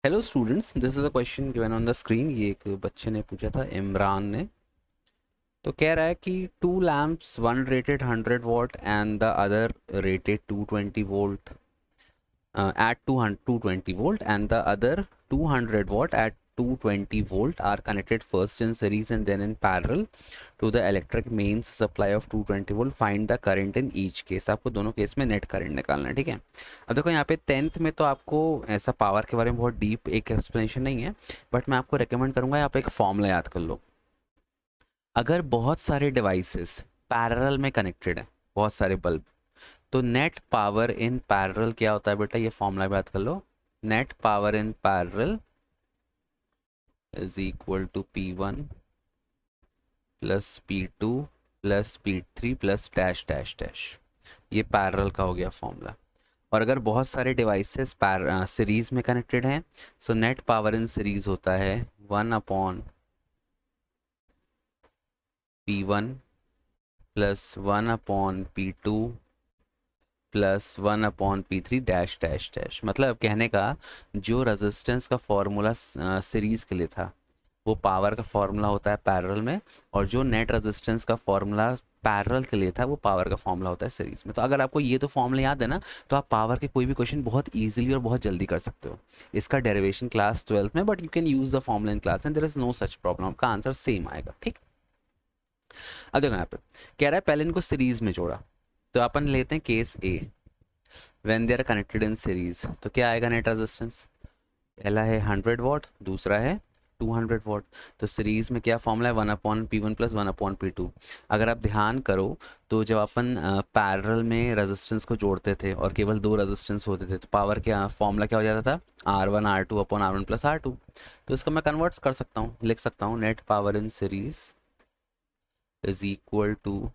Hello students, this is a question given on the screen. ये एक बच्चे ने पूछा था, इमरान ने। तो कह रहा है कि to lamps, one rated 100 what and the other rated 220 volt at 220 volt, and the other 200 watt at 220 volt are connected first in series and then in parallel to the electric mains supply of 220 volt. Find the current in each case. आपको दोनों case में net current निकालना है, ठीक है। अब देखो यहाँ पे 10th में तो आपको ऐसा पावर के बारे में बहुत डीप एक एक्सप्लेनेशन नहीं है, बट मैं आपको रेकमेंड करूंगा यहाँ पे एक फॉर्मूला याद कर लो। अगर बहुत सारे डिवाइसेस पैरेलल में कनेक्टेड है, बहुत सारे बल्ब, तो नेट पावर इन पैरेलल क्या होता है बेटा, ये फॉर्मूला बात कर लो। Net power in parallel is equal to P1 plus P2 plus P3 plus dash dash dash. ये पैरेलल का हो गया फॉर्मूला। और अगर बहुत सारे डिवाइसेस सीरीज में कनेक्टेड हैं, सो नेट पावर इन सीरीज होता है 1/P1 plus 1/P2 plus 1/P3 dash dash dash. मतलब कहने का जो रेजिस्टेंस का फॉर्मूला सीरीज के लिए था, वो पावर का फॉर्मूला होता है पैरेलल में, और जो नेट रेजिस्टेंस का फॉर्मूला पैरेलल के लिए था, वो पावर का फॉर्मूला होता है सीरीज में। तो अगर आपको ये तो फॉर्मूला याद है ना, तो आप पावर के कोई भी क्वेश्चन बहुत इजीली और बहुत जल्दी कर सकते हो। इसका डेरिवेशन क्लास 12th में, but you can use the formula in class and there is no such problem. आपका आंसर सेम आएगा, ठीक। अब देखो यहाँ पे कह रहा है पहले इनको सीरीज में जोड़ा, तो अपन लेते हैं case a. When they are connected in series, तो क्या आएगा नेट रेजिस्टेंस? पहला है 100 वॉट, दूसरा है 200 वॉट। तो सीरीज में क्या फॉर्मूला है? 1/P1 plus 1/P2। अगर आप ध्यान करो तो जब अपन पैरेलल में रेजिस्टेंस को जोड़ते थे और केवल दो रेजिस्टेंस होते थे, तो पावर क्या फॉर्मूला क्या हो जाता था? R1 R2/R1 plus R2। तो इसको मैं कन्वर्ट कर सकता हूँ, लिख सकता हूँ net power in series is equal to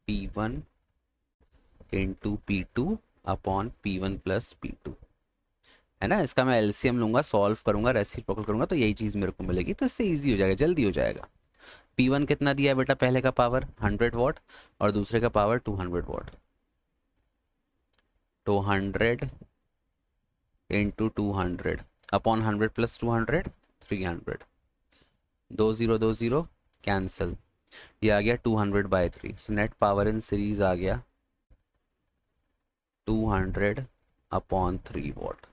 P1 into P2/P1 plus P2, है ना। इसका मैं एलसीएम लूंगा, सॉल्व करूंगा, रेसिप्रोकल करूंगा, तो यही चीज़ मेरे को मिलेगी। तो इससे इजी हो जाएगा, जल्दी हो जाएगा। P1 कितना दिया है बेटा? पहले का पावर 100 वॉट और दूसरे का पावर 200 वॉट। तो 100 इंटू 200/100 प्लस 200 300। 2 0 कैंसिल, ये आ गया 200/3। So net power in series आ गया 200/3 वॉट।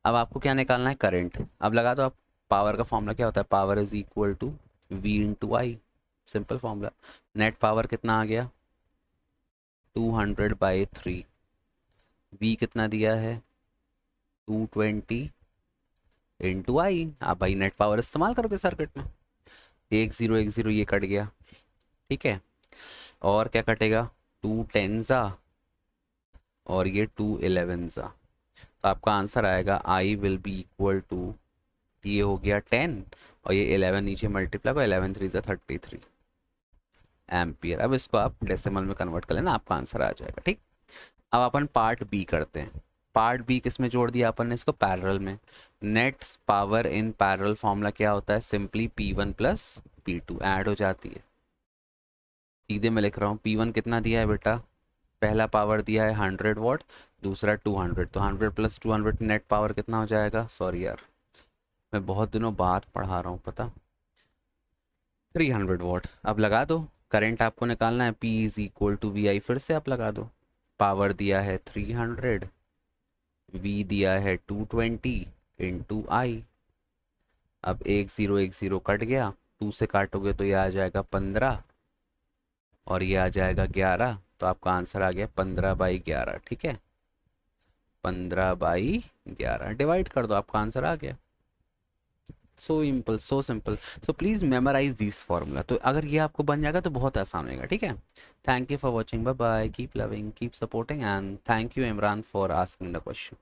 अब आपको क्या निकालना है? करंट। अब लगा दो आप, पावर का फॉर्मूला क्या होता है? Power is equal to V into i, simple formula. Net power कितना आ गया? 200/3। V कितना दिया है? 220 इंटू आई। आप भाई नेट पावर इस्तेमाल करोगे सर्किट में। 1 0 ये कट गया, ठीक है। और क्या कटेगा? 2 10 और ये 2 11। तो आपका आंसर आएगा I will be equal to, ये हो गया 10 और ये 11 नीचे मल्टीप्लाई को, 11 3 33 एम्पियर। अब इसको आप डेसिमल में कन्वर्ट कर लेना, आपका आंसर आ जाएगा, ठीक। अब अपन पार्ट बी करते हैं। पार्ट बी किस में जोड़ दिया अपन ने? इसको पैरेलल में। Net power in parallel formula क्या होता है? Simply P1 plus P2 add हो जाती है। सीधे मैं लिख रहा हूँ, P1 कितना दिया है बेटा? पहला पावर दिया है 100 वॉट, दूसरा 200, तो 100 प्लस 200 नेट पावर कितना हो जाएगा? सॉरी यार, मैं बहुत दिनों बाद पढ़ा रहा हूँ, पता। 300 वॉट। अब लगा दो, करंट आपको निकालना है, P is equal to V I. फिर से आप लगा दो, पावर दिया है 300, V दिया है 220 इंटू आई। अब 1 0 कट गया, 2 से काटोगे तो ये आ जाएगा 15 और ये आ जाएगा 11। तो आपका आंसर आ गया 15/11, ठीक है। 15/11 डिवाइड कर दो, आपका आंसर आ गया। So simple, so simple. So please memorise this formula. तो अगर ये आपको बन जाएगा तो बहुत आसान होगा, ठीक है। Thank you for watching, bye bye, keep loving, keep supporting, and thank you Imran for asking the question.